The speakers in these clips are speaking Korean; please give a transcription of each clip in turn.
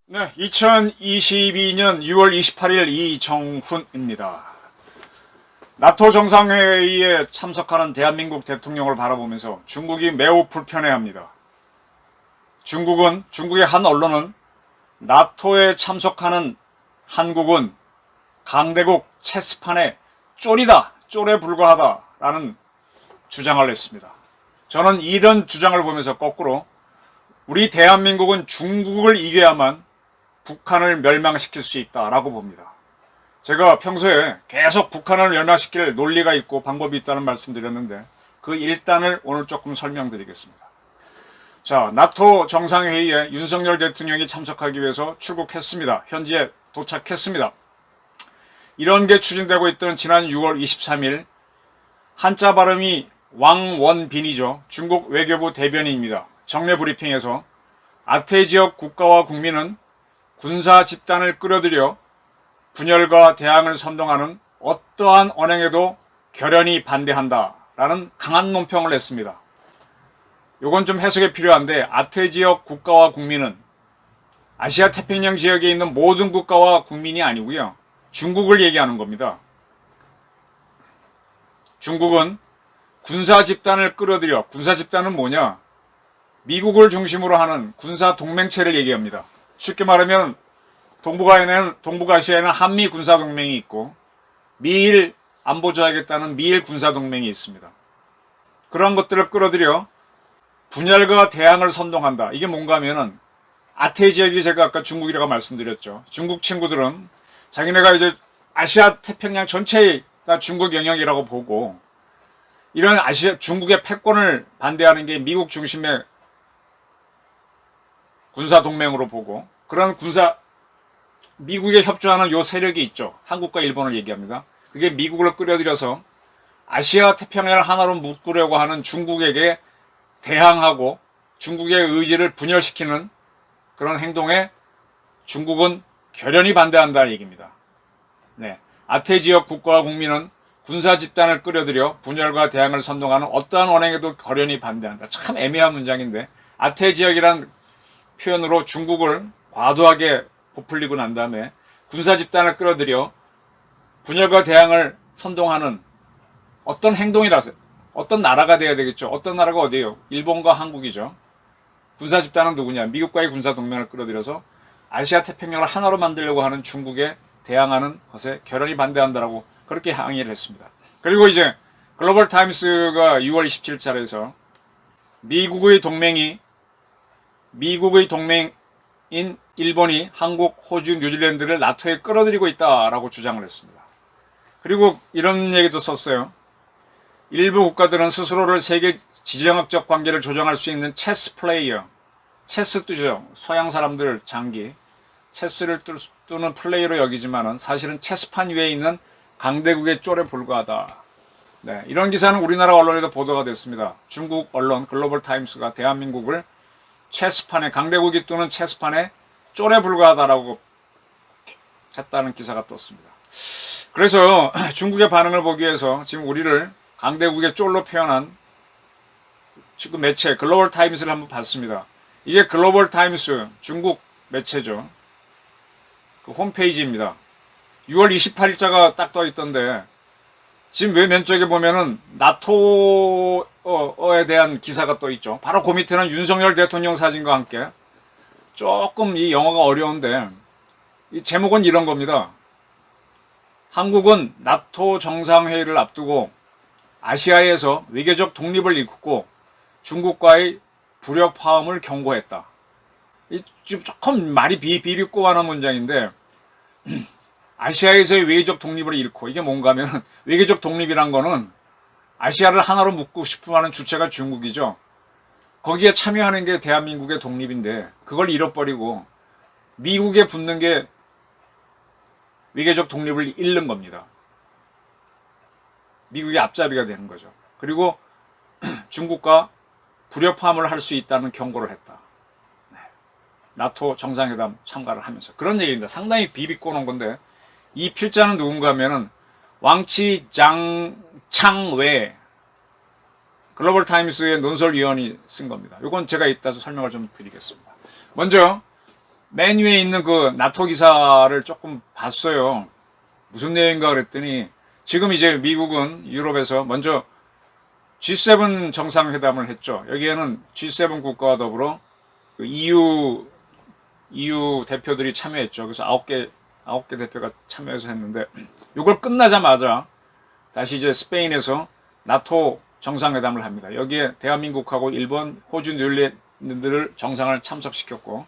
네, 2022년 6월 28일 이정훈입니다. 나토 정상회의에 참석하는 대한민국 대통령을 바라보면서 중국이 매우 불편해합니다. 중국의 한 언론은 나토에 참석하는 한국은 강대국 체스판의 쫄이다, 쫄에 불과하다라는 주장을 했습니다. 저는 이런 주장을 보면서 거꾸로 우리 대한민국은 중국을 이겨야만 북한을 멸망시킬 수 있다라고 봅니다. 제가 평소에 계속 북한을 멸망시킬 논리가 있고 방법이 있다는 말씀드렸는데 그 일단을 오늘 조금 설명드리겠습니다. 자, 나토 정상회의에 윤석열 대통령이 참석하기 위해서 출국했습니다. 현지에 도착했습니다. 이런 게 추진되고 있던 지난 6월 23일 한자 발음이 왕원빈이죠. 중국 외교부 대변인입니다. 정례 브리핑에서 아태 지역 국가와 국민은 군사 집단을 끌어들여 분열과 대항을 선동하는 어떠한 언행에도 결연히 반대한다라는 강한 논평을 냈습니다. 이건 좀 해석이 필요한데 아태 지역 국가와 국민은 아시아 태평양 지역에 있는 모든 국가와 국민이 아니고요. 중국을 얘기하는 겁니다. 중국은 군사 집단을 끌어들여, 군사 집단은 뭐냐? 미국을 중심으로 하는 군사 동맹체를 얘기합니다. 쉽게 말하면 동북아시아에는 한미 군사 동맹이 있고 미일 안보 조약에 미일 군사 동맹이 있습니다. 그런 것들을 끌어들여 분열과 대항을 선동한다. 이게 뭔가 하면은 아태 지역이 제가 아까 중국이라고 말씀드렸죠. 중국 친구들은 자기네가 이제 아시아 태평양 전체가 중국 영역이라고 보고 이런 중국의 패권을 반대하는 게 미국 중심의 군사 동맹으로 보고 그런 미국에 협조하는 요 세력이 있죠. 한국과 일본을 얘기합니다. 그게 미국을 끌어들여서 아시아 태평양을 하나로 묶으려고 하는 중국에게 대항하고 중국의 의지를 분열시키는 그런 행동에 중국은 결연히 반대한다는 얘기입니다. 네. 아태 지역 국가와 국민은 군사 집단을 끌어들여 분열과 대항을 선동하는 어떠한 언행에도 결연히 반대한다. 참 애매한 문장인데 아태 지역이란 표현으로 중국을 과도하게 부풀리고 난 다음에 군사 집단을 끌어들여 분열과 대항을 선동하는 어떤 행동이라서 어떤 나라가 돼야 되겠죠. 어떤 나라가 어디예요? 일본과 한국이죠. 군사 집단은 누구냐? 미국과의 군사 동맹을 끌어들여서 아시아 태평양을 하나로 만들려고 하는 중국에 대항하는 것에 결연히 반대한다라고 그렇게 항의를 했습니다. 그리고 이제 글로벌 타임스가 6월 27일자에서 미국의 동맹인 일본이 한국, 호주, 뉴질랜드를 나토에 끌어들이고 있다라고 주장을 했습니다. 그리고 이런 얘기도 썼어요. 일부 국가들은 스스로를 세계 지정학적 관계를 조정할 수 있는 체스 플레이어, 체스 뜨죠. 서양 사람들 장기, 체스를 뜨는 플레이어로 여기지만은 사실은 체스판 위에 있는 강대국의 쫄에 불과하다. 네, 이런 기사는 우리나라 언론에도 보도가 됐습니다. 중국 언론 글로벌 타임스가 대한민국을 체스판에 강대국이 뜨는 체스판에 쫄에 불과하다라고 했다는 기사가 떴습니다. 그래서 중국의 반응을 보기 위해서 지금 우리를 강대국의 쫄로 표현한 지금 매체 글로벌 타임스를 한번 봤습니다. 이게 글로벌 타임스 중국 매체죠. 그 홈페이지입니다. 6월 28일자가 딱 떠 있던데 지금 맨 쪽에 보면은 나토에 대한 기사가 떠 있죠. 바로 그 밑에는 윤석열 대통령 사진과 함께 조금 이 영어가 어려운데 이 제목은 이런 겁니다. 한국은 나토 정상회의를 앞두고 아시아에서 외교적 독립을 잃고 중국과의 불협화음을 경고했다. 이 조금 말이 비비꼬하는 문장인데 아시아에서의 외교적 독립을 잃고 이게 뭔가 하면 외교적 독립이란 거는 아시아를 하나로 묶고 싶어 하는 주체가 중국이죠. 거기에 참여하는 게 대한민국의 독립인데 그걸 잃어버리고 미국에 붙는 게 외교적 독립을 잃는 겁니다. 미국의 앞잡이가 되는 거죠. 그리고 중국과 불협화음을 할 수 있다는 경고를 했다. 네. 나토 정상회담 참가를 하면서 그런 얘기입니다. 상당히 비비꼬는 건데 이 필자는 누군가 하면은 왕치 장창외 글로벌 타임스의 논설위원이 쓴 겁니다. 이건 제가 이따 설명을 좀 드리겠습니다. 먼저 맨 위에 있는 그 나토 기사를 조금 봤어요. 무슨 내용인가 그랬더니 지금 이제 미국은 유럽에서 먼저 G7 정상회담을 했죠. 여기에는 G7 국가와 더불어 EU 대표들이 참여했죠. 그래서 9개 대표가 참여해서 했는데 이걸 끝나자마자 다시 이제 스페인에서 나토 정상회담을 합니다. 여기에 대한민국하고 일본, 호주, 뉴질랜드를 정상을 참석시켰고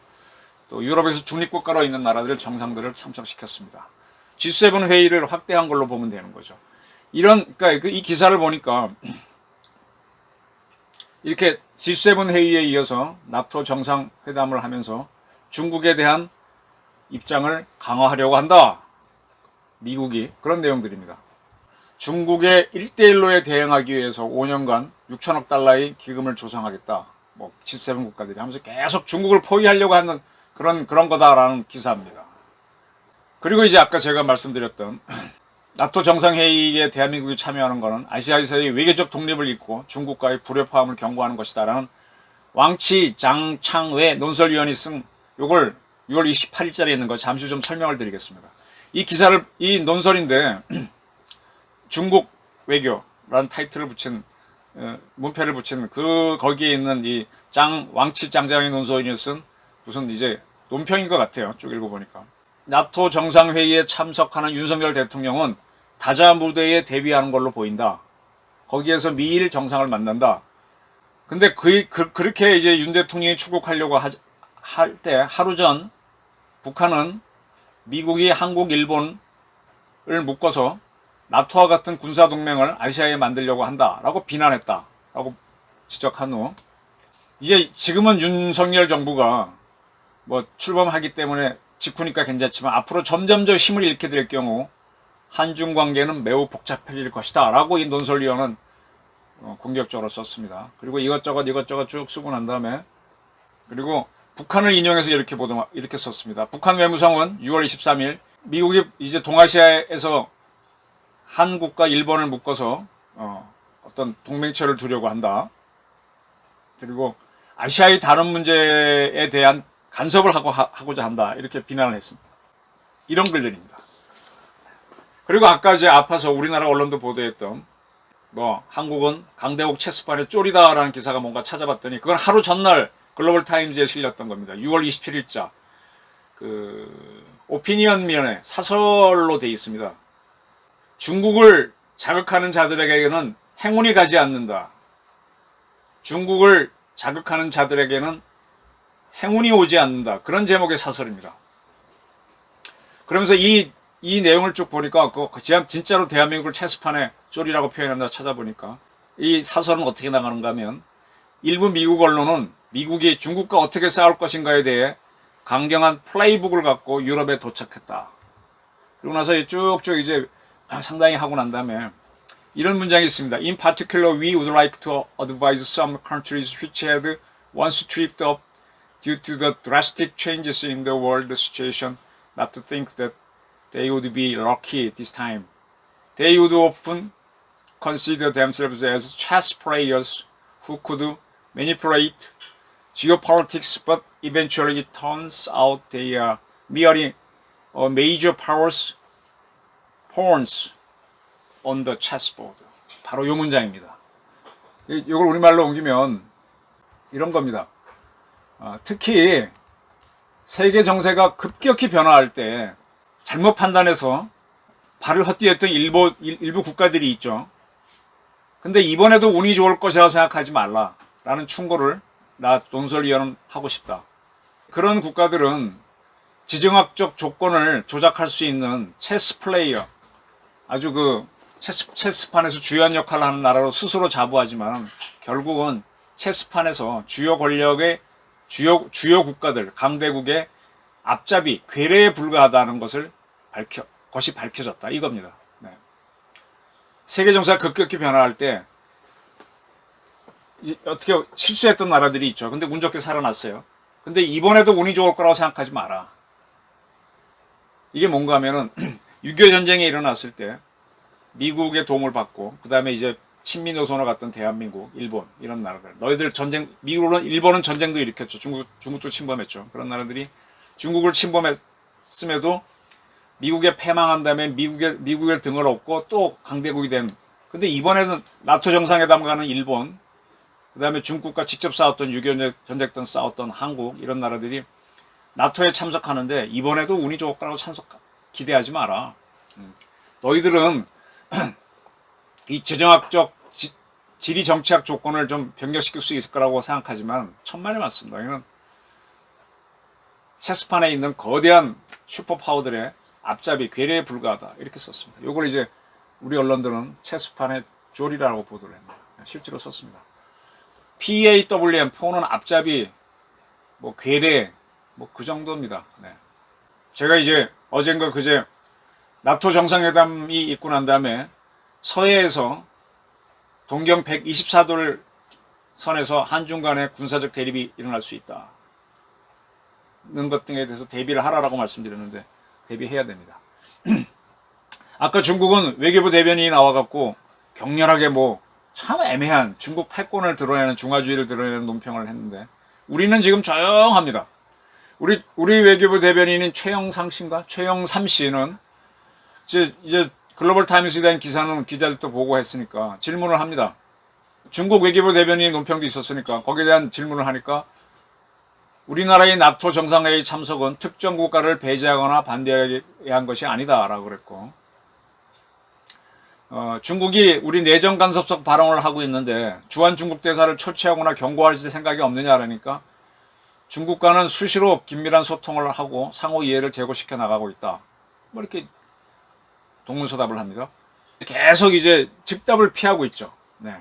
또 유럽에서 중립국가로 있는 나라들 정상들을 참석시켰습니다. G7 회의를 확대한 걸로 보면 되는 거죠. 그러니까 이 기사를 보니까 이렇게 G7 회의에 이어서 나토 정상회담을 하면서 중국에 대한 입장을 강화하려고 한다. 미국이 그런 내용들입니다. 중국의 1대1로에 대응하기 위해서 5년간 6천억 달러의 기금을 조성하겠다. G7 국가들이 하면서 계속 중국을 포위하려고 하는 그런 거다라는 기사입니다. 그리고 이제 아까 제가 말씀드렸던 나토 정상회의에 대한민국이 참여하는 것은 아시아에서의 외교적 독립을 잇고 중국과의 불협화음을 경고하는 것이다라는 왕치 장창외 논설위원이 쓴 요걸 6월 28일자리에 있는 거 잠시 좀 설명을 드리겠습니다. 이 논설인데 중국 외교라는 타이틀을 붙인 문패를 붙인 거기에 있는 이 왕치 장장의 논설위원이 쓴 무슨 이제 논평인 것 같아요. 쭉 읽어보니까. 나토 정상회의에 참석하는 윤석열 대통령은 다자 무대에 대비하는 걸로 보인다. 거기에서 미일 정상을 만난다. 근데 그렇게 이제 윤 대통령이 출국하려고 할 때 하루 전 북한은 미국이 한국, 일본을 묶어서 나토와 같은 군사동맹을 아시아에 만들려고 한다라고 비난했다라고 지적한 후 이제 지금은 윤석열 정부가 출범하기 때문에 직후니까 괜찮지만 앞으로 점점 더 힘을 잃게 될 경우 한중 관계는 매우 복잡해질 것이다 라고 이 논설위원은 공격적으로 썼습니다. 그리고 이것저것 쭉 쓰고 난 다음에 그리고 북한을 인용해서 이렇게 썼습니다. 북한 외무성은 6월 23일 미국이 이제 동아시아에서 한국과 일본을 묶어서 어떤 동맹체를 두려고 한다. 그리고 아시아의 다른 문제에 대한 간섭을 하고자 한다. 이렇게 비난을 했습니다. 이런 글들입니다. 그리고 아까 이제 아파서 우리나라 언론도 보도했던 한국은 강대국 체스판에 쫄이다라는 기사가 뭔가 찾아봤더니 그건 하루 전날 글로벌 타임즈에 실렸던 겁니다. 6월 27일자 오피니언 면에 사설로 되어 있습니다. 중국을 자극하는 자들에게는 행운이 가지 않는다. 중국을 자극하는 자들에게는 행운이 오지 않는다. 그런 제목의 사설입니다. 그러면서 이 내용을 쭉 보니까 진짜로 대한민국을 체스판에 쫄이라고 표현한다 찾아보니까 이 사설은 어떻게 나가는가 하면 일부 미국 언론은 미국이 중국과 어떻게 싸울 것인가에 대해 강경한 플레이북을 갖고 유럽에 도착했다. 그리고 나서 쭉쭉 이제 상당히 하고 난 다음에 이런 문장이 있습니다. In particular, we would like to advise some countries which had once tripped up due to the drastic changes in the world situation not to think that they would be lucky this time. They would often consider themselves as chess players who could manipulate geopolitics, but eventually it turns out they are merely major powers pawns on the chessboard. 바로 이 문장입니다. 이걸 우리말로 옮기면 이런 겁니다. 특히 세계 정세가 급격히 변화할 때 잘못 판단해서 발을 헛디뎠던 일부 국가들이 있죠. 근데 이번에도 운이 좋을 것이라고 생각하지 말라라는 충고를 논설위원은 하고 싶다. 그런 국가들은 지정학적 조건을 조작할 수 있는 체스 플레이어, 아주 체스판에서 주요한 역할을 하는 나라로 스스로 자부하지만 결국은 체스판에서 주요 권력의 주요 국가들, 강대국의 앞잡이, 괴뢰에 불과하다는 것이 밝혀졌다. 이겁니다. 네. 세계 정세가 급격히 변화할 때 어떻게 실수했던 나라들이 있죠. 근데 운 좋게 살아났어요. 근데 이번에도 운이 좋을 거라고 생각하지 마라. 이게 뭔가 하면은 6.25 전쟁이 일어났을 때 미국의 도움을 받고 그 다음에 이제 친미 노선을 갔던 대한민국, 일본 이런 나라들 너희들 전쟁 미국은 일본은 전쟁도 일으켰죠. 중국도 침범했죠. 그런 나라들이 중국을 침범했음에도 미국에 패망한 다음에 미국의 등을 업고 또 강대국이 된. 근데 이번에는 나토 정상회담 가는 일본, 그 다음에 중국과 직접 싸웠던 6.25 전쟁 때 싸웠던 한국 이런 나라들이 나토에 참석하는데 이번에도 운이 좋을 거라고 기대하지 마라. 너희들은 이 지정학적 지리 정치학 조건을 좀 변경시킬 수 있을 거라고 생각하지만 천만의 말씀. 너희는 체스판에 있는 거대한 슈퍼파워들의 앞잡이 괴뢰에 불과하다 이렇게 썼습니다. 이걸 이제 우리 언론들은 체스판의 조리라고 보도를 했네요. 실제로 썼습니다. PAWM 포는 앞잡이 뭐 괴뢰 뭐 그 정도입니다. 네. 제가 이제 어젠가 그제 나토 정상회담이 있고 난 다음에 서해에서 동경 124도를 선에서 한중 간의 군사적 대립이 일어날 수 있다. 는 것 등에 대해서 대비를 하라고 말씀드렸는데 대비해야 됩니다. 아까 중국은 외교부 대변인이 나와갖고 격렬하게 뭐 참 애매한 중국 패권을 드러내는 중화주의를 드러내는 논평을 했는데 우리는 지금 조용합니다. 우리 외교부 대변인인 최영삼 씨는 이제 글로벌 타임스에 대한 기사는 기자들도 보고 했으니까 질문을 합니다. 중국 외교부 대변인 논평도 있었으니까 거기에 대한 질문을 하니까 우리나라의 나토 정상회의 참석은 특정 국가를 배제하거나 반대하게 한 것이 아니다라고 그랬고 중국이 우리 내정 간섭적 발언을 하고 있는데 주한 중국 대사를 초치하거나 경고할 생각이 없느냐라니까 중국과는 수시로 긴밀한 소통을 하고 상호 이해를 제고시켜 나가고 있다. 뭐 이렇게 동문서답을 합니다. 계속 이제 즉답을 피하고 있죠. 네.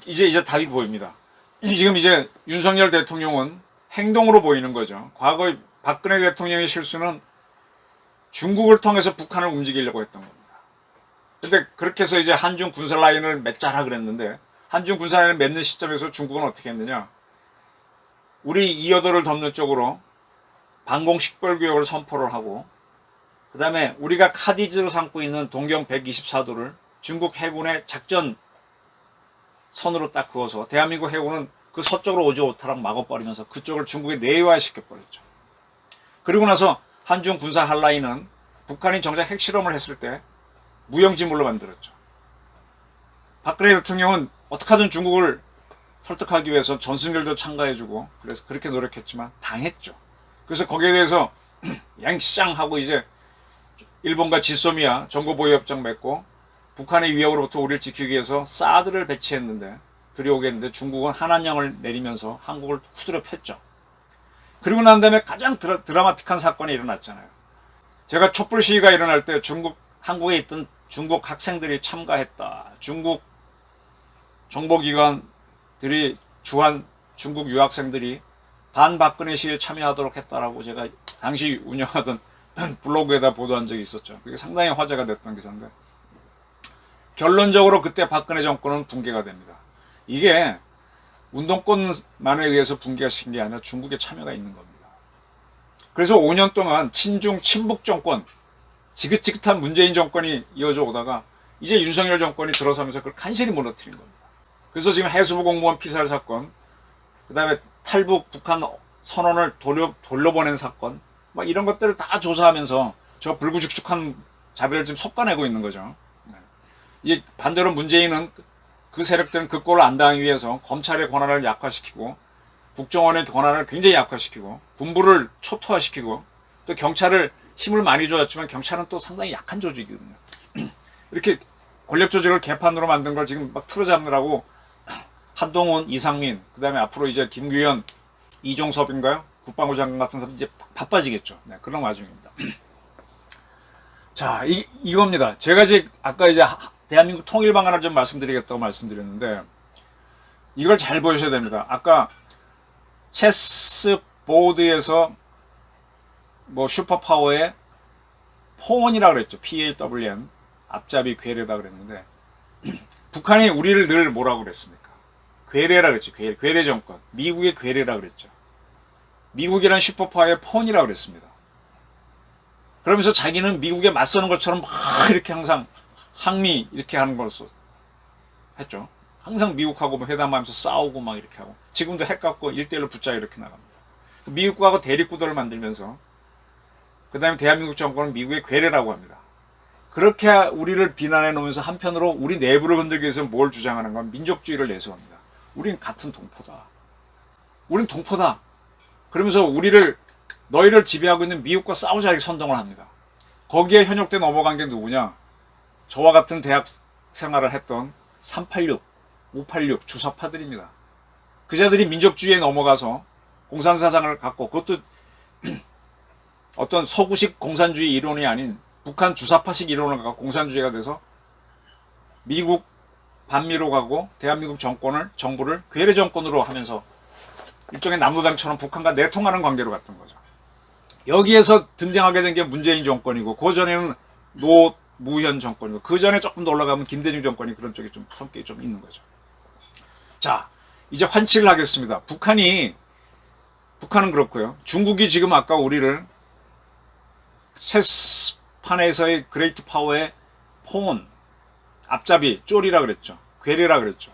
이제 답이 보입니다. 지금 이제 윤석열 대통령은 행동으로 보이는 거죠. 과거 박근혜 대통령의 실수는 중국을 통해서 북한을 움직이려고 했던 겁니다. 근데 그렇게 해서 이제 한중 군사 라인을 맺자라 그랬는데 한중 군사 라인을 맺는 시점에서 중국은 어떻게 했느냐? 우리 이어도를 덮는 쪽으로 방공 식별구역을 선포를 하고 그 다음에 우리가 카디즈로 삼고 있는 동경 124도를 중국 해군의 작전 선으로 딱 그어서 대한민국 해군은 그 서쪽으로 오지 못하라고 막아버리면서 그쪽을 중국에 내외화시켜버렸죠. 그리고 나서 한중 군사 한라인은 북한이 정작 핵실험을 했을 때 무용지물로 만들었죠. 박근혜 대통령은 어떻게든 중국을 설득하기 위해서 전승열도 참가해주고 그래서 그렇게 노력했지만 당했죠. 그래서 거기에 대해서 양시장하고 이제 일본과 지소미아 정보보유협정 맺고 북한의 위협으로부터 우리를 지키기 위해서 사드를 배치했는데 들여오겠는데 중국은 한한령을 내리면서 한국을 후드려 팼죠. 그리고 난 다음에 가장 드라마틱한 사건이 일어났잖아요. 제가 촛불 시위가 일어날 때 한국에 있던 중국 학생들이 참가했다. 중국 정보기관들이 주한 중국 유학생들이 반박근혜 시위에 참여하도록 했다라고 제가 당시 운영하던 블로그에다 보도한 적이 있었죠. 그게 상당히 화제가 됐던 기사인데 결론적으로 그때 박근혜 정권은 붕괴가 됩니다. 이게 운동권만에 의해서 붕괴가 시킨 게 아니라 중국의 참여가 있는 겁니다. 그래서 5년 동안 친중 친북 정권 지긋지긋한 문재인 정권이 이어져 오다가 이제 윤석열 정권이 들어서면서 그걸 간신히 무너뜨린 겁니다. 그래서 지금 해수부 공무원 피살 사건, 그 다음에 탈북 북한 선언을 돌려보낸 사건, 막 이런 것들을 다 조사하면서 저 불구죽죽한 자들을 지금 솎아내고 있는 거죠. 이 반대로 문재인은 그 세력들은 그 꼴을 안 당하기 위해서 검찰의 권한을 약화시키고 국정원의 권한을 굉장히 약화시키고 군부를 초토화시키고 또 경찰을 힘을 많이 줘왔지만 경찰은 또 상당히 약한 조직이거든요. 이렇게 권력 조직을 개판으로 만든 걸 지금 막 틀어잡느라고 한동훈, 이상민, 그 다음에 앞으로 이제 김규현, 이종섭인가요? 국방부 장관 같은 사람 이제 바빠지겠죠. 네, 그런 와중입니다. 자, 이겁니다. 제가 이제 아까 이제 대한민국 통일 방안을 좀 말씀드리겠다고 말씀드렸는데 이걸 잘 보셔야 됩니다. 아까 체스 보드에서 뭐 슈퍼파워의 포원이라고 그랬죠. PAWM 앞잡이 괴뢰다 그랬는데 북한이 우리를 늘 뭐라고 그랬습니까? 괴뢰라 그랬죠. 괴뢰 정권. 미국의 괴뢰라 그랬죠. 미국이란 슈퍼파워의 폰이라고 그랬습니다. 그러면서 자기는 미국에 맞서는 것처럼 막 이렇게 항상 항미 이렇게 하는 것으로 했죠. 항상 미국하고 회담하면서 싸우고 막 이렇게 하고, 지금도 핵 갖고 1대1로 붙자 이렇게 나갑니다. 미국하고 대립구도를 만들면서, 그 다음에 대한민국 정권은 미국의 괴뢰라고 합니다. 그렇게 우리를 비난해 놓으면서 한편으로 우리 내부를 흔들기 위해서 뭘 주장하는 건 민족주의를 내세웁니다. 우린 같은 동포다. 우린 동포다. 그러면서 너희를 지배하고 있는 미국과 싸우자 이렇게 선동을 합니다. 거기에 현역대 넘어간 게 누구냐? 저와 같은 대학 생활을 했던 386, 586 주사파들입니다. 그자들이 민족주의에 넘어가서 공산사상을 갖고, 그것도 어떤 서구식 공산주의 이론이 아닌 북한 주사파식 이론을 갖고 공산주의가 돼서 미국 반미로 가고 대한민국 정부를 괴뢰 정권으로 하면서 일종의 남로당처럼 북한과 내통하는 관계로 갔던 거죠. 여기에서 등장하게 된 게 문재인 정권이고, 그 전에는 노무현 정권이고, 그 전에 조금 더 올라가면 김대중 정권이 그런 쪽에 좀 성격이 좀 있는 거죠. 자, 이제 환치를 하겠습니다. 북한은 그렇고요. 중국이 지금 아까 우리를 체스판에서의 그레이트 파워의 폰, 앞잡이, 쫄이라 그랬죠. 괴뢰라 그랬죠.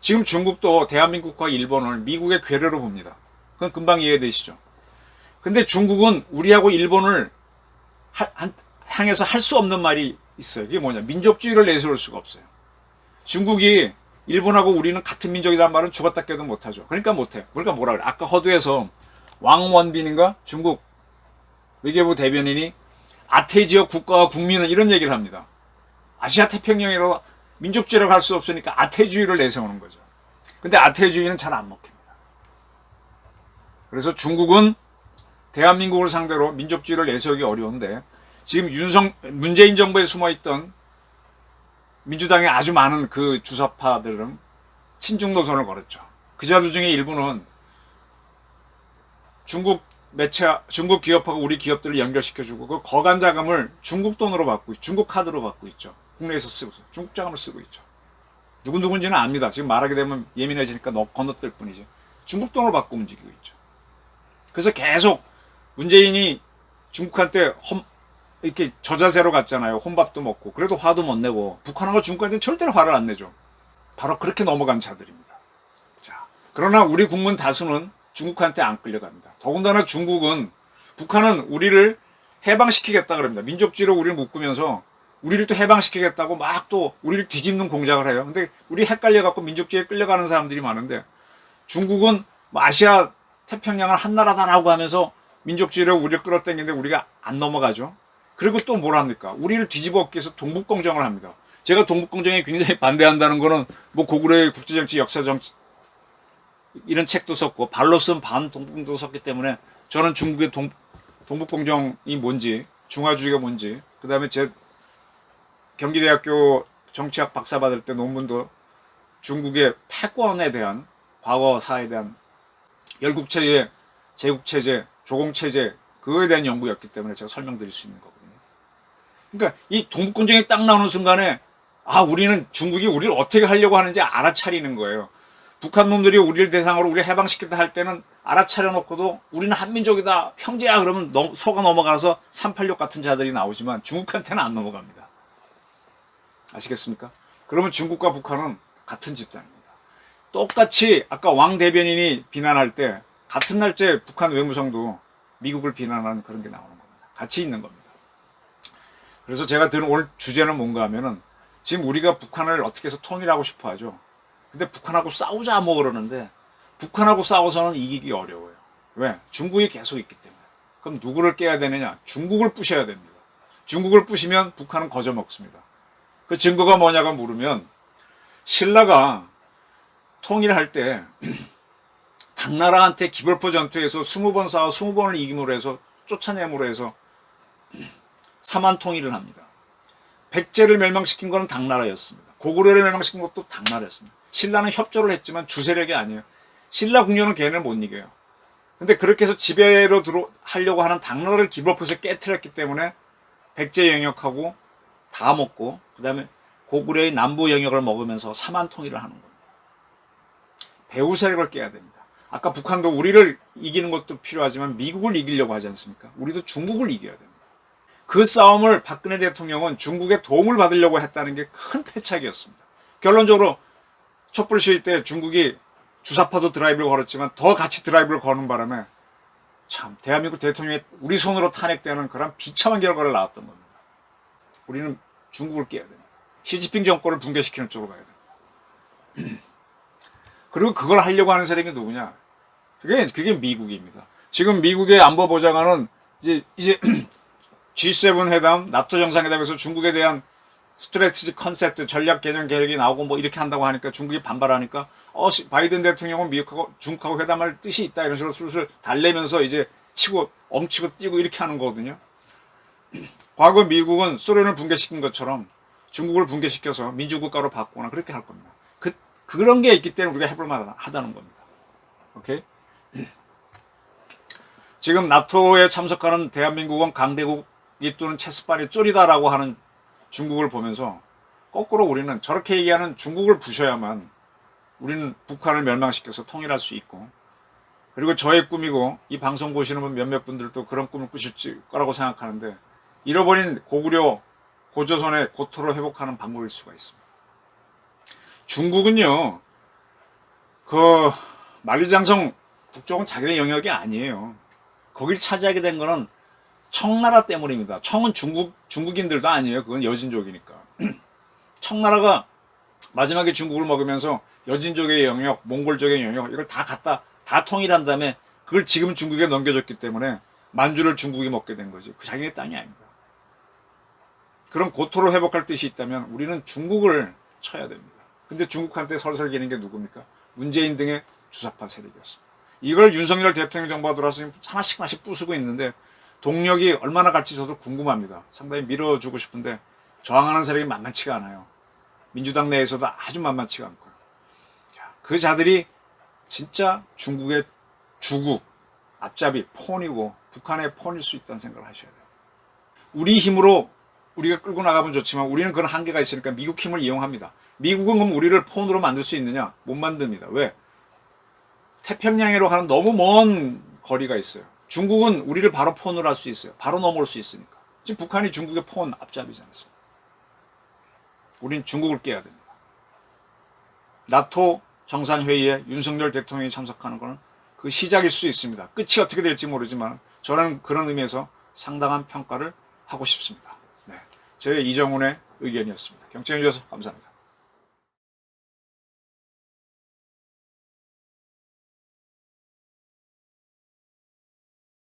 지금 중국도 대한민국과 일본을 미국의 괴뢰로 봅니다. 그건 금방 이해되시죠. 근데 중국은 우리하고 일본을 향해서 할 수 없는 말이 있어요. 그게 뭐냐? 민족주의를 내세울 수가 없어요. 중국이 일본하고 우리는 같은 민족이란 말은 죽었다 깨도 못하죠. 그러니까 못해. 그러니까 뭐라 그래? 아까 허드에서 왕원빈인가? 중국 외교부 대변인이 아태지역 국가와 국민은 이런 얘기를 합니다. 아시아 태평양으로 민족주의라고 할 수 없으니까 아태주의를 내세우는 거죠. 근데 아태주의는 잘 안 먹힙니다. 그래서 중국은 대한민국을 상대로 민족주의를 내세우기 어려운데, 지금 문재인 정부에 숨어있던 민주당의 아주 많은 그 주사파들은 친중 노선을 걸었죠. 그자들 중에 일부는 중국 기업하고 우리 기업들을 연결시켜주고, 그 거간 자금을 중국 돈으로 받고, 중국 카드로 받고 있죠. 국내에서 쓰고, 중국 자금을 쓰고 있죠. 누군지는 압니다. 지금 말하게 되면 예민해지니까 건너뛸 뿐이지. 중국 돈을 받고 움직이고 있죠. 그래서 계속 문재인이 중국한테 이렇게 저자세로 갔잖아요. 혼밥도 먹고. 그래도 화도 못 내고. 북한하고 중국한테는 절대로 화를 안 내죠. 바로 그렇게 넘어간 자들입니다. 자, 그러나 우리 국민 다수는 중국한테 안 끌려갑니다. 더군다나 북한은 우리를 해방시키겠다 그럽니다. 민족주의로 우리를 묶으면서 우리를 또 해방시키겠다고 막 또 우리를 뒤집는 공작을 해요. 근데 우리 헷갈려갖고 민족주의에 끌려가는 사람들이 많은데, 중국은 아시아 태평양을 한나라다라고 하면서 민족주의를 우리를 끌어당기는데 우리가 안 넘어가죠. 그리고 또 뭘 합니까? 우리를 뒤집어 엎기 위해서 동북공정을 합니다. 제가 동북공정에 굉장히 반대한다는 거는 뭐 고구려의 국제정치, 역사정치 이런 책도 썼고 발로 쓴 반동북도 썼기 때문에, 저는 중국의 동북공정이 뭔지, 중화주의가 뭔지, 그 다음에 제 경기대학교 정치학 박사 받을 때 논문도 중국의 패권에 대한, 과거사에 대한, 열국체제, 제국체제, 조공체제, 그거에 대한 연구였기 때문에 제가 설명드릴 수 있는 거거든요. 그러니까 이 동북공정이 딱 나오는 순간에 우리는 중국이 우리를 어떻게 하려고 하는지 알아차리는 거예요. 북한 놈들이 우리를 대상으로 우리 해방시켰다 할 때는 알아차려 놓고도 우리는 한민족이다, 형제야 그러면 속아 넘어가서 386 같은 자들이 나오지만 중국한테는 안 넘어갑니다. 아시겠습니까? 그러면 중국과 북한은 같은 집단입니다. 똑같이 아까 왕 대변인이 비난할 때 같은 날짜에 북한 외무성도 미국을 비난하는 그런 게 나오는 겁니다. 같이 있는 겁니다. 그래서 제가 드는 오늘 주제는 뭔가 하면은, 지금 우리가 북한을 어떻게 해서 통일하고 싶어 하죠. 근데 북한하고 싸우자 뭐 그러는데, 북한하고 싸워서는 이기기 어려워요. 왜? 중국이 계속 있기 때문에. 그럼 누구를 깨야 되느냐? 중국을 부셔야 됩니다. 중국을 부시면 북한은 거저먹습니다. 그 증거가 뭐냐고 물으면, 신라가 통일할 때 당나라한테 기벌포 전투에서 20번 싸워 20번을 이김으로 해서, 쫓아내므로 해서 삼한 통일을 합니다. 백제를 멸망시킨 것은 당나라였습니다. 고구려를 멸망시킨 것도 당나라였습니다. 신라는 협조를 했지만 주세력이 아니에요. 신라 궁녀는 걔네를 못 이겨요. 근데 그렇게 해서 지배로 하려고 하는 당나라를 기벌포에서 깨트렸기 때문에 백제 영역하고 다 먹고, 그 다음에 고구려의 남부 영역을 먹으면서 삼한 통일을 하는 겁니다. 배후 세력을 깨야 됩니다. 아까 북한도 우리를 이기는 것도 필요하지만 미국을 이기려고 하지 않습니까? 우리도 중국을 이겨야 됩니다. 그 싸움을 박근혜 대통령은 중국의 도움을 받으려고 했다는 게 큰 패착이었습니다. 결론적으로 촛불 시위 때 중국이 주사파도 드라이브를 걸었지만 더 같이 드라이브를 거는 바람에 참 대한민국 대통령이 우리 손으로 탄핵되는 그런 비참한 결과를 낳았던 겁니다. 우리는 중국을 깨야 됩니다. 시진핑 정권을 붕괴시키는 쪽으로 가야 됩니다. 그리고 그걸 하려고 하는 세력이 누구냐? 그게 미국입니다. 지금 미국의 안보보좌관은 이제 G7 회담, 나토 정상회담에서 중국에 대한 스트래티지 컨셉트, 전략 개정 계획이 나오고 뭐 이렇게 한다고 하니까 중국이 반발하니까 바이든 대통령은 미국하고 중국하고 회담할 뜻이 있다 이런 식으로 슬슬 달래면서 이제 엉치고 뛰고 이렇게 하는 거거든요. 과거 미국은 소련을 붕괴시킨 것처럼 중국을 붕괴시켜서 민주국가로 바꾸거나 그렇게 할 겁니다. 그런 게 있기 때문에 우리가 해볼 만하다는 겁니다. 오케이? 지금 나토에 참석하는 대한민국은 강대국이 또는 체스판이 쫄이다라고 하는 중국을 보면서 거꾸로 우리는 저렇게 얘기하는 중국을 부셔야만 우리는 북한을 멸망시켜서 통일할 수 있고, 그리고 저의 꿈이고 이 방송 보시는 분 몇몇 분들도 그런 꿈을 꾸실 거라고 생각하는데, 잃어버린 고구려 고조선의 고토를 회복하는 방법일 수가 있습니다. 중국은요, 그 만리장성 북쪽은 자기네 영역이 아니에요. 거길 차지하게 된 거는 청나라 때문입니다. 청은 중국인들도 아니에요. 그건 여진족이니까. 청나라가 마지막에 중국을 먹으면서 여진족의 영역, 몽골족의 영역 이걸 다 통일한 다음에 그걸 지금 중국에 넘겨줬기 때문에 만주를 중국이 먹게 된 거지. 그 자기네 땅이 아닙니다. 그런 고토를 회복할 뜻이 있다면 우리는 중국을 쳐야 됩니다. 근데 중국한테 설설기는 게 누굽니까? 문재인 등의 주사파 세력이었습니다. 이걸 윤석열 대통령 정부가 들어와서 하나씩 부수고 있는데 동력이 얼마나 갈지 저도 궁금합니다. 상당히 밀어주고 싶은데 저항하는 세력이 만만치가 않아요. 민주당 내에서도 아주 만만치가 않고요. 그 자들이 진짜 중국의 주국, 앞잡이, 폰이고 북한의 폰일 수 있다는 생각을 하셔야 돼요. 우리 힘으로 우리가 끌고 나가면 좋지만 우리는 그런 한계가 있으니까 미국 힘을 이용합니다. 미국은 그럼 우리를 폰으로 만들 수 있느냐? 못 만듭니다. 왜? 태평양으로 가는 너무 먼 거리가 있어요. 중국은 우리를 바로 폰으로 할 수 있어요. 바로 넘어올 수 있으니까. 지금 북한이 중국의 폰 앞잡이지 않습니까? 우린 중국을 깨야 됩니다. 나토 정상회의에 윤석열 대통령이 참석하는 것은 그 시작일 수 있습니다. 끝이 어떻게 될지 모르지만 저는 그런 의미에서 상당한 평가를 하고 싶습니다. 네, 저의 이정훈의 의견이었습니다. 경청해 주셔서 감사합니다.